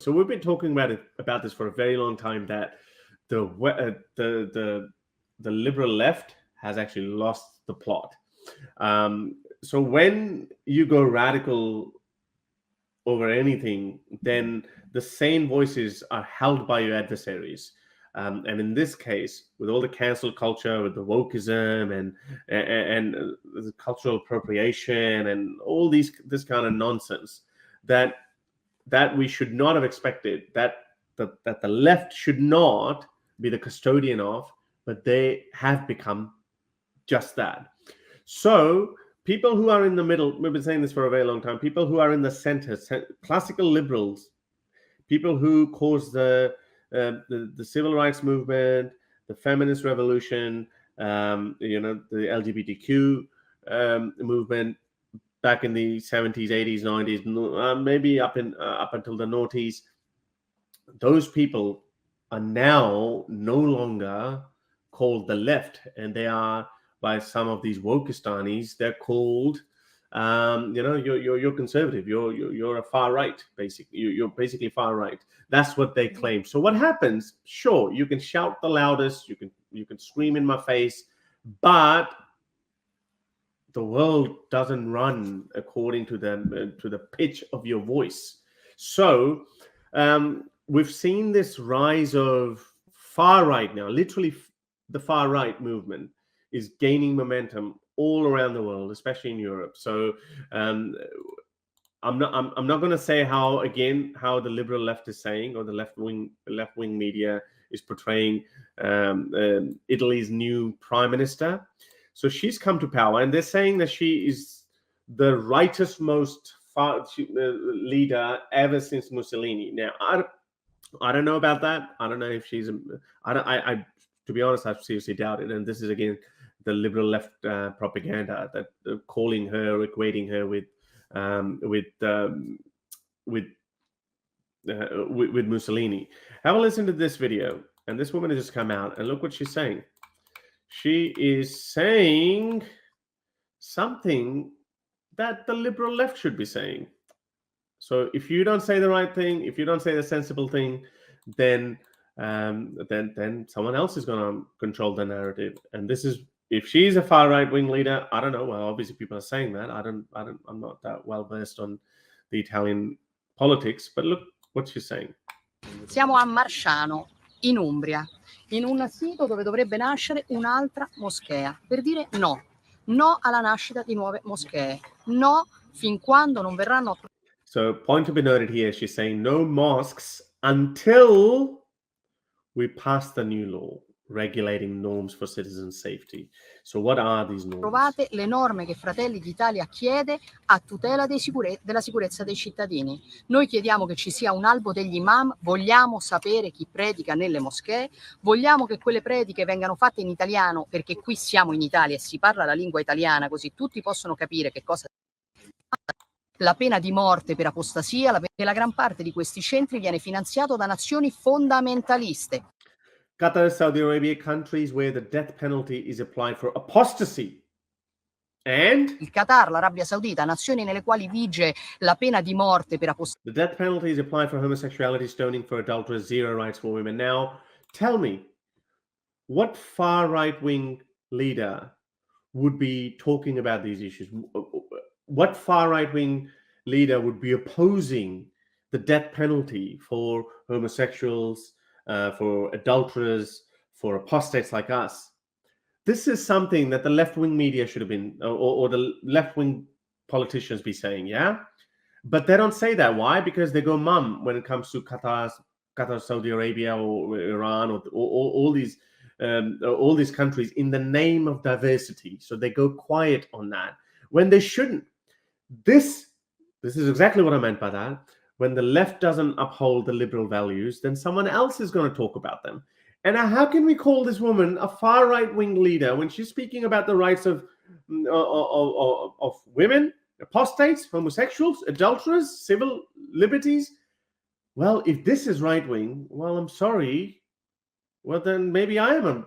So we've been talking about this for a very long time, that the liberal left has actually lost the plot. So when you go radical over anything, then the sane voices are held by your adversaries. And in this case, with all the cancel culture, with the wokeism and the cultural appropriation and all this kind of nonsense, that we should not have expected, that the left should not be the custodian of, but they have become just that. So people who are in the middle, we've been saying this for a very long time, people who are in the center, classical liberals, people who caused the civil rights movement, the feminist revolution, the LGBTQ movement back in the 70s, 80s, 90s, maybe up until the noughties. Those people are now no longer called the left, and they are, by some of these wokistanis, they're called, you're conservative, you're a far right, basically. You're basically far right. That's what they claim. So what happens? Sure, you can shout the loudest, you can scream in my face, but the world doesn't run according to the pitch of your voice. So we've seen this rise of far right now. Literally, the far right movement is gaining momentum all around the world, especially in Europe. So I'm not going to say how the liberal left is saying, or the left wing media is portraying Italy's new prime minister. So she's come to power, and they're saying that she is the rightest most leader ever since Mussolini. Now, I don't know about that. I don't know if she's. I to be honest, I seriously doubt it. And this is again the liberal left propaganda that calling her, equating her with Mussolini. Have a listen to this video, and this woman has just come out, and look what she's saying. She is saying something that the liberal left should be saying. So if you don't say the right thing, if you don't say the sensible thing, then someone else is going to control the narrative. And this is, if she's a far right wing leader, I don't know. Well, obviously people are saying that. I'm not that well versed on the Italian politics, but look what she's saying. Siamo a Marsciano, in Umbria, in un sito dove dovrebbe nascere un'altra moschea, per dire no alla nascita di nuove moschee, no fin quando non verranno. So, point to be noted here, she's saying no mosques until we pass the new law regulating norms for citizen safety. So what are these norms? Trovate le norme che Fratelli d'Italia chiede a tutela della sicurezza dei cittadini. Noi chiediamo che ci sia un albo degli imam, vogliamo sapere chi predica nelle moschee, vogliamo che quelle prediche vengano fatte in italiano, perché qui siamo in Italia e si parla la lingua italiana, così tutti possono capire che cosa. La pena di morte per apostasia, che la gran parte di questi centri viene finanziato da nazioni fondamentaliste. Qatar, Saudi Arabia, countries where the death penalty is applied for apostasy. And il Qatar, l'Arabia Saudita, nazioni nelle quali vige la pena di morte per apostasia. The death penalty is applied for homosexuality, stoning for adultery, zero rights for women. Now, tell me, what far right-wing leader would be talking about these issues? What far right-wing leader would be opposing the death penalty for homosexuals, for adulterers, for apostates like us? This is something that the left-wing media should have been, or the left-wing politicians be saying, yeah? But they don't say that. Why? Because they go mum when it comes to Qatar, Saudi Arabia, or Iran, or all these countries in the name of diversity. So they go quiet on that when they shouldn't. This is exactly what I meant by that. When the left doesn't uphold the liberal values, then someone else is going to talk about them. And how can we call this woman a far right-wing leader when she's speaking about the rights of women, apostates, homosexuals, adulterers, civil liberties? Well, if this is right-wing, well, I'm sorry. Well, then maybe I am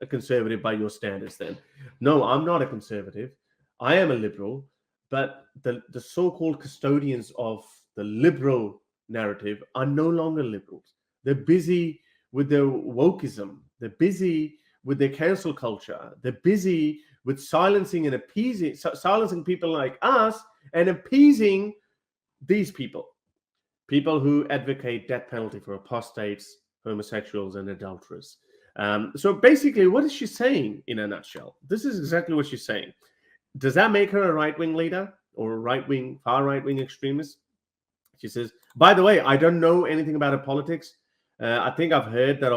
a conservative by your standards then. No, I'm not a conservative. I am a liberal. But the so-called custodians of the liberal narrative are no longer liberals. They're busy with their wokeism. They're busy with their cancel culture. They're busy with silencing and appeasing, silencing people like us and appeasing these people who advocate death penalty for apostates, homosexuals, and adulterers. So basically, what is she saying in a nutshell? This is exactly what she's saying. Does that make her a right-wing leader or a right-wing, far right-wing extremist? She says, by the way, I don't know anything about her politics. I think I've heard that,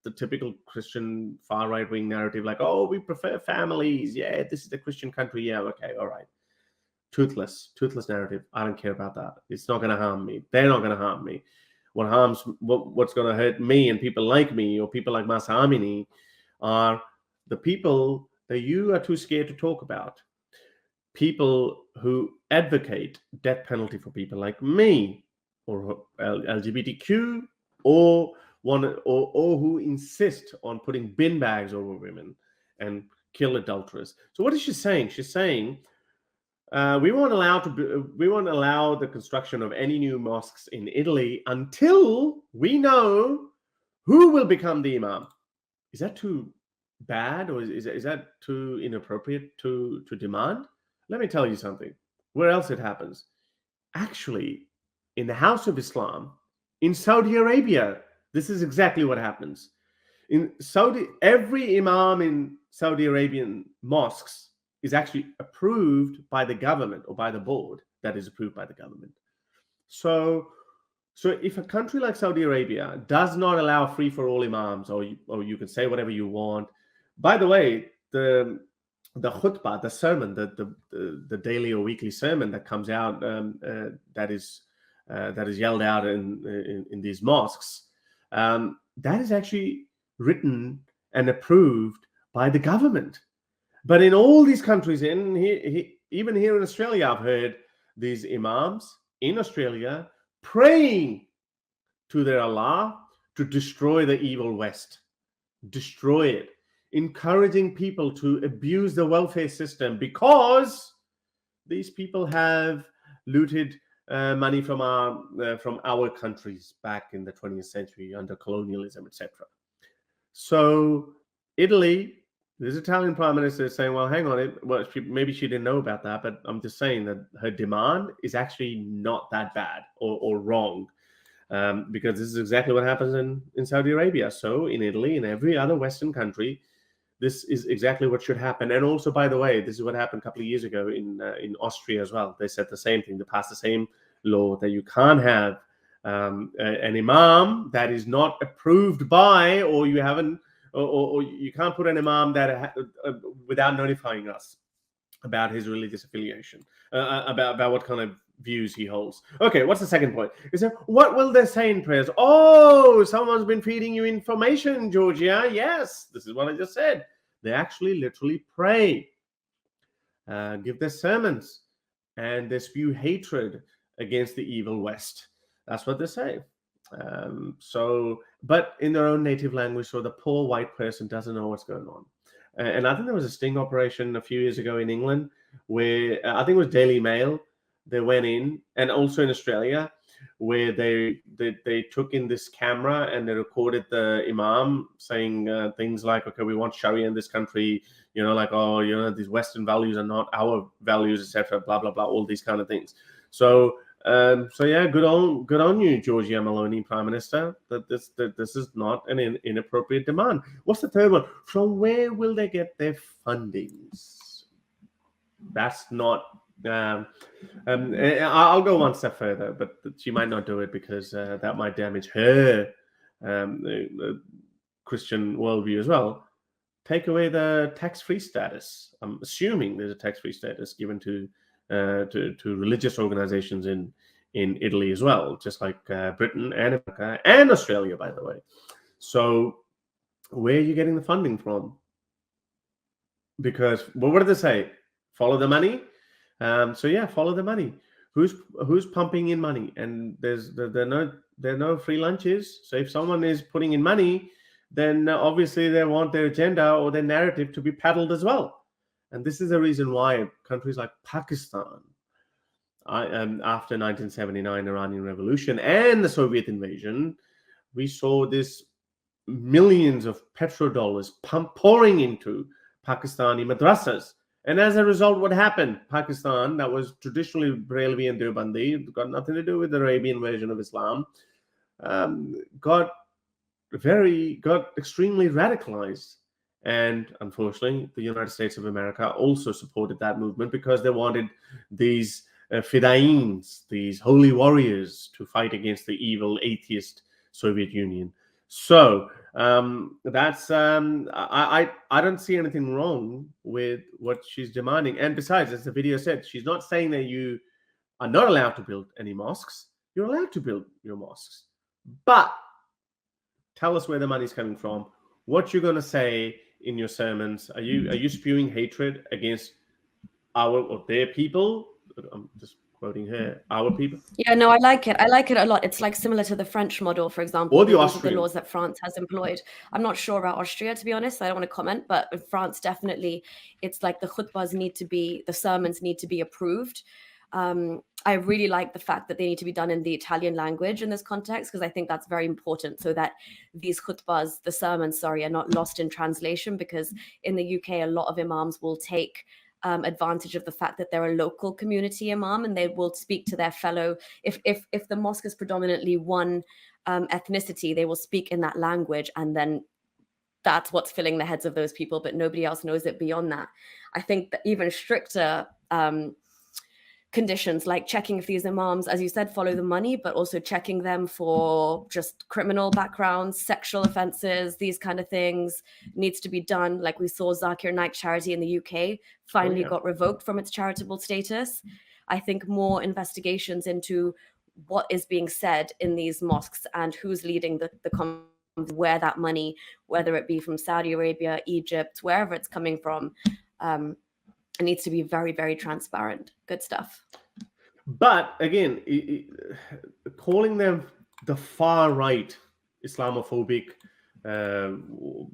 the typical Christian far right-wing narrative, like, oh, we prefer families. Yeah, this is the Christian country. Yeah, okay, all right. Toothless narrative. I don't care about that. It's not going to harm me. They're not going to harm me. What's going to hurt me and people like me or people like Masa Amini are the people that you are too scared to talk about. People who advocate death penalty for people like me or LGBTQ or who insist on putting bin bags over women and kill adulterers. So what is she saying? She's saying we won't allow the construction of any new mosques in Italy until we know who will become the imam. Is that too bad, or is that too inappropriate to demand? Let me tell you something. Where else it happens? Actually, in the House of Islam, in Saudi Arabia, this is exactly what happens. In Saudi, every imam in Saudi Arabian mosques is actually approved by the government or by the board that is approved by the government. So if a country like Saudi Arabia does not allow free for all imams, or you can say whatever you want. By the way, the khutbah, the sermon, the daily or weekly sermon that comes out, that is yelled out in these mosques, that is actually written and approved by the government. But in all these countries, even here in Australia, I've heard these imams in Australia praying to their Allah to destroy the evil West, destroy it, encouraging people to abuse the welfare system because these people have looted money from our countries back in the 20th century under colonialism, etc. So Italy, this Italian prime minister is saying, well, hang on, maybe she didn't know about that, but I'm just saying that her demand is actually not that bad or wrong, because this is exactly what happens in Saudi Arabia. So in Italy and every other Western country, this is exactly what should happen. And also, by the way, this is what happened a couple of years ago in Austria as well. They said the same thing. They passed the same law that you can't have an imam that is not approved by, or you haven't, or you can't put an imam that without notifying us about his religious affiliation, about what kind of views he holds. Okay, what's the second point? Is that what will they say in prayers? Oh, someone's been feeding you information, Georgia. Yes, this is what I just said. They actually literally pray, give their sermons, and they spew hatred against the evil West. That's what they say. But in their own native language, so the poor white person doesn't know what's going on. And I think there was a sting operation a few years ago in England where I think it was Daily Mail. They went in, and also in Australia, where they took in this camera and they recorded the imam saying things like, okay, we want Sharia in this country, like, oh, these Western values are not our values, etc., blah, blah, blah, all these kind of things. So yeah, good on you, Giorgia Meloni, Prime Minister. That this is not an inappropriate demand. What's the third one? From where will they get their fundings? That's not. I'll go one step further, but she might not do it because that might damage her Christian worldview as well. Take away the tax-free status. I'm assuming there's a tax-free status given to religious organizations in Italy as well, just like Britain and America and Australia, by the way. So where are you getting the funding from? Because, well, what did they say? Follow the money. So yeah, follow the money. Who's pumping in money? And there are no free lunches. So if someone is putting in money, then obviously they want their agenda or their narrative to be peddled as well. And this is the reason why countries like Pakistan after 1979 Iranian Revolution and the Soviet invasion, we saw this millions of petrodollars pouring into Pakistani madrasas. And as a result, what happened? Pakistan, that was traditionally Barelvi and Deobandi, got nothing to do with the Arabian version of Islam, got extremely radicalized. And unfortunately, the United States of America also supported that movement because they wanted these fidains, these holy warriors, to fight against the evil atheist Soviet Union. So that's I don't see anything wrong with what she's demanding. And besides, as the video said, she's not saying that you are not allowed to build any mosques. You're allowed to build your mosques, but tell us where the money's coming from. What you're going to say in your sermons? Are you spewing hatred against our or their people? I'm just quoting her, our people. Yeah, no, I like it. I like it a lot. It's like similar to the French model, for example, or the the Austrian laws that France has employed. I'm not sure about Austria, to be honest. I don't want to comment, but in France, definitely, it's like the khutbahs the sermons need to be approved. I really like the fact that they need to be done in the Italian language in this context, because I think that's very important, so that these khutbahs, the sermons, are not lost in translation, because in the UK, a lot of imams will take advantage of the fact that they're a local community imam, and they will speak to their fellow, if the mosque is predominantly one ethnicity, they will speak in that language, and then that's what's filling the heads of those people, but nobody else knows it beyond that. I think that even stricter conditions, like checking if these imams, as you said, follow the money, but also checking them for just criminal backgrounds, sexual offenses, these kind of things, needs to be done. Like we saw Zakir Naik Charity in the UK finally got revoked from its charitable status. I think more investigations into what is being said in these mosques and who's leading the where that money, whether it be from Saudi Arabia, Egypt, wherever it's coming from, it needs to be very, very transparent. Good stuff. But again, calling them the far right Islamophobic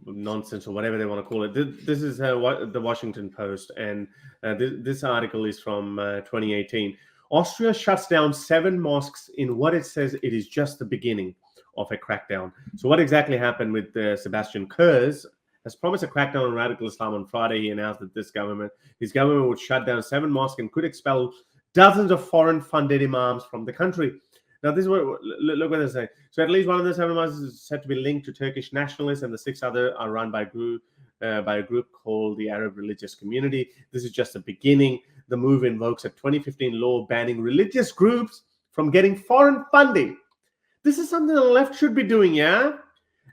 nonsense, or whatever they want to call it. This is the Washington Post, and this article is from 2018. Austria shuts down 7 mosques in what it says it is just the beginning of a crackdown. So what exactly happened with Sebastian Kurz has promised a crackdown on radical Islam on Friday. He announced that his government would shut down 7 mosques and could expel dozens of foreign-funded imams from the country. Now, this is what look what they're saying. So, at least one of the 7 mosques is said to be linked to Turkish nationalists, and the 6 other are run by a group called the Arab Religious Community. This is just the beginning. The move invokes a 2015 law banning religious groups from getting foreign funding. This is something the left should be doing, yeah?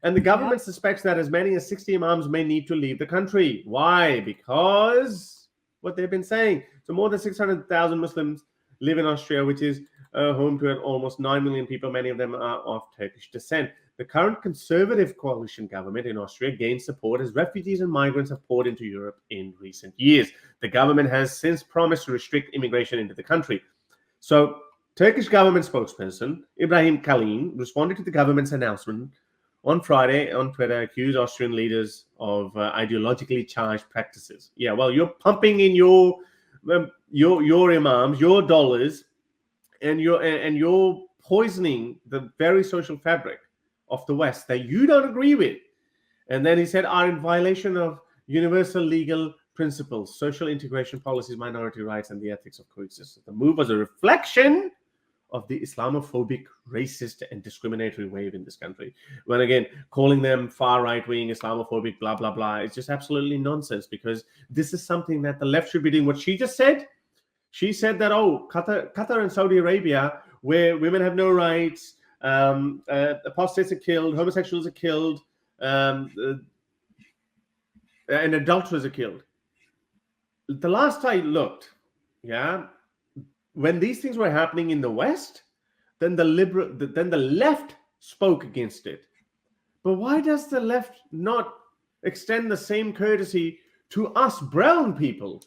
And the government suspects that as many as 60 imams may need to leave the country. Why? Because what they've been saying. So more than 600,000 Muslims live in Austria, which is home to almost 9 million people. Many of them are of Turkish descent. The current conservative coalition government in Austria gained support as refugees and migrants have poured into Europe in recent years. The government has since promised to restrict immigration into the country. So Turkish government spokesperson Ibrahim Kalin responded to the government's announcement on Friday on Twitter, accused Austrian leaders of ideologically charged practices. Yeah, well, you're pumping in your imams, your dollars, and you're poisoning the very social fabric of the West that you don't agree with. And then he said, are in violation of universal legal principles, social integration policies, minority rights, and the ethics of coexistence. The move was a reflection of the Islamophobic, racist, and discriminatory wave in this country. When again, calling them far right-wing, Islamophobic, blah, blah, blah, it's just absolutely nonsense, because this is something that the left should be doing. What she just said, she said that, Qatar and Saudi Arabia, where women have no rights, apostates are killed, homosexuals are killed, and adulterers are killed. The last I looked, when these things were happening in the West, then the left spoke against it. But why does the left not extend the same courtesy to us brown people?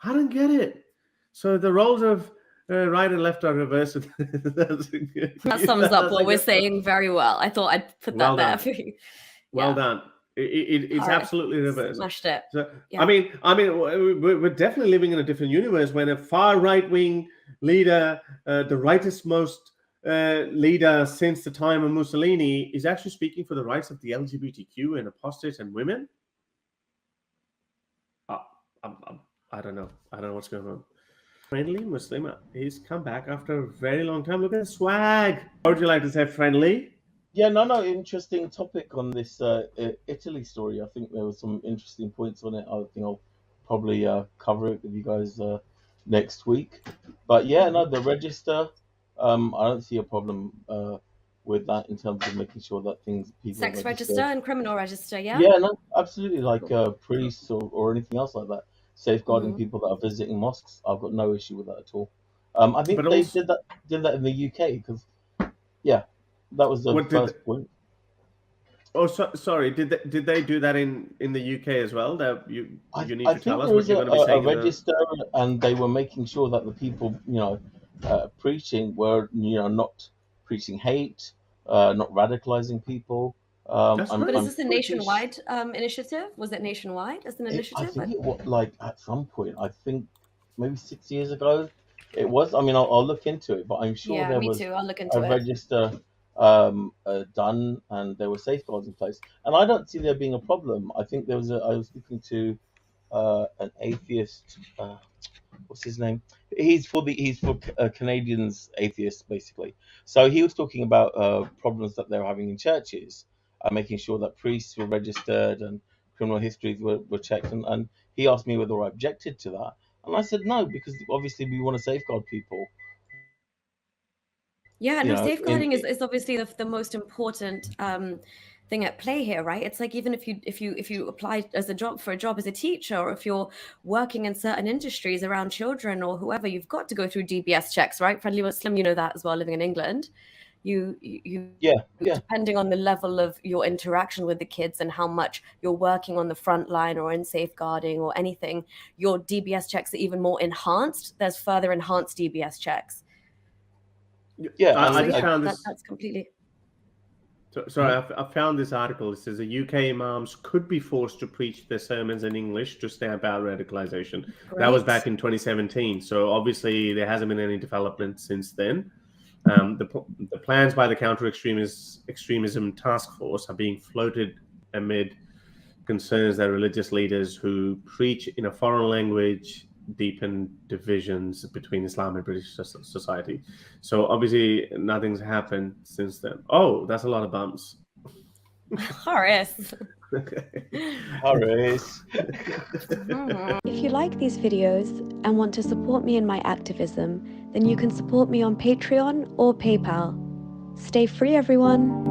I don't get it. So the roles of right and left are reversed. That sums up what we're saying very well. I thought I'd put that there for you. Well done. It's absolutely reversed. Smashed it. So Yeah. I mean, we're definitely living in a different universe when a far right wing leader, the rightest most leader since the time of Mussolini, is actually speaking for the rights of the LGBTQ and apostates and women. I don't know. I don't know what's going on. Friendly Muslim, he's come back after a very long time. Look at the swag. How would you like to say friendly? Yeah, no, interesting topic on this Italy story. I think there were some interesting points on it. I think I'll probably cover it with you guys next week. But yeah, no, the register, I don't see a problem with that in terms of making sure that people Sex are register registered. and criminal register, yeah? Yeah, no, absolutely. Like priests or anything else like that, safeguarding Mhm. people that are visiting mosques. I've got no issue with that at all. I think But they also, did that in the UK because yeah, that was the what did? first point. Oh, sorry. Did they do that in the UK as well? That you need I to tell think us there what is you're going to be a saying in the. register, and they were making sure that the people, preaching were, not preaching hate, not radicalizing people. That's But is great. I'm this a pretty. nationwide initiative? Was it nationwide as an I initiative? think it was like at some point. I think maybe 6 years ago, it was. I mean, I'll look into it, but I'm sure Yeah, there me was too. I'll look a into it. register done, and there were safeguards in place. And I don't see there being a problem. I think there was I was speaking to an atheist. What's his name? He's for Canadians atheists basically. So he was talking about problems that they're having in churches, making sure that priests were registered and criminal histories were checked. And he asked me whether I objected to that, and I said no, because obviously we want to safeguard people. Yeah, You no, know, safeguarding is obviously the most important thing at play here, right? It's like even if you apply as a job as a teacher, or if you're working in certain industries around children or whoever, you've got to go through DBS checks, right? Friendly Muslim, you know that as well, living in England. You yeah, depending on the level of your interaction with the kids and how much you're working on the front line or in safeguarding or anything, your DBS checks are even more enhanced. There's further enhanced DBS checks. yeah, I So just yeah, found this. that's completely. Sorry, I found this article. It says the UK imams could be forced to preach their sermons in English to stamp out radicalization. That was Great. back in 2017. So obviously there hasn't been any development since then. The plans by the Counter-Extremism Task Force are being floated amid concerns that religious leaders who preach in a foreign language deepen divisions between Islam and British society. So obviously nothing's happened since then. Oh, that's a lot of bumps. Horace. Horace. If you like these videos and want to support me in my activism, then you can support me on Patreon or PayPal. Stay free, everyone!